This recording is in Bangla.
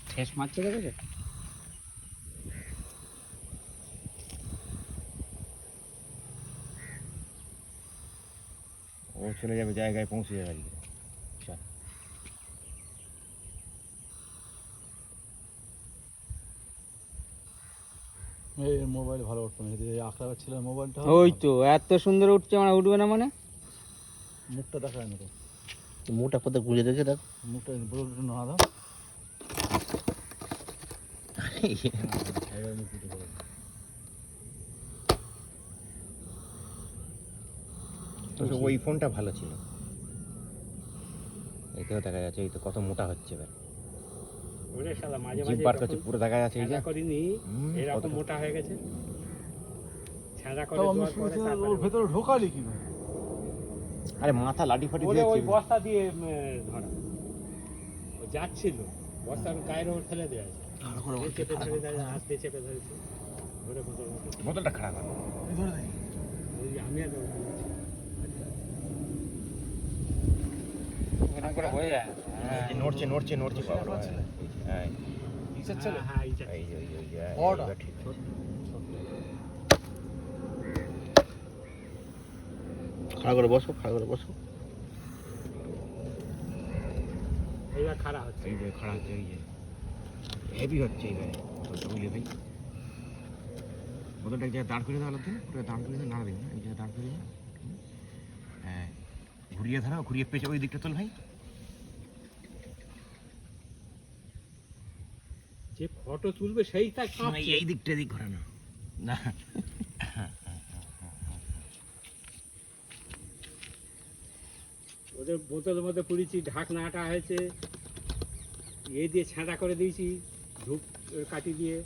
ঠেস মারছে দেখেছে? ও চলে যাবে, জায়গায় পৌঁছে যাবে আজকে। এই মোবাইল ভালো উঠতো না, এই আঁকড়া ছিল মোবাইলটা। ওই তো এত সুন্দর উঠছে, মানে উঠবে না মানে? মুখটা দেখায় না তো, মুখটা কোথায় গুঁজে রেখে দেখ। মুখটা ব্লুটুথ না দাও। ওই ফোনটা ভালো ছিল। এইটাও দেখা যাচ্ছে, এই তো কত মোটা হচ্ছে এবার। ওরে শালা মাঝে জিভ মাঝে বার করছে, পুরো দেখা যাচ্ছে এই যে করিনি এরকম কত- মোটা হয়ে গেছে। ছাড়া করে তাও আমি দেওয়ার পরে শুনেছি ওর তারপরে ভেতরে ঢোকালি কি না? আরে মাথা লাঠি ফাটি ওরে ওই দিয়েছে। বস্তা দিয়ে ধরা, ও যাচ্ছিল বস্তার গায়ের ওপর ফেলে দেওয়া আছে। চেপে ধরে দেয়, হাত দিয়ে চেপে ধরেছে, ধরে বোতল মতো। বোতলটা খারাপ হবে। এই ধরে দেখি। ওই আমি আর নড়ছে নড়ছে নড়ছে বাবা। হ্যাঁ ইচ্ছা ছিল। হ্যাঁ এই এই যে, এই যে, বড়টা? এইবার ঠিক আছে। খাড়া করে বসো, খাড়া করে বসো। এইবার খারাপ হচ্ছে। এই যে খাড়া হচ্ছে, এই যে হেভি হচ্ছে এইবারে। বুঝলে ভাই, বোতলটা এক জায়গায় দাঁড় করে দেওয়া লাগবে, পুরো দাঁড় করে দিয়ে নাড়া দিন, এই জায়গায় দাঁড় করে দিন। হ্যাঁ, ঘুরিয়ে ধরো, ঘুরিয়ে পেছনে ওই দিকটা তোল ভাই। যে ফটো তুলবে সেই তার মানে এই দিকটা দিক ঘোরানো না। ওদের বোতলের মধ্যে পুড়েছি, ঢাকনাটা হয়েছে, দিয়ে ছাঁটা করে দিয়েছি ধূপ কাটি দিয়ে।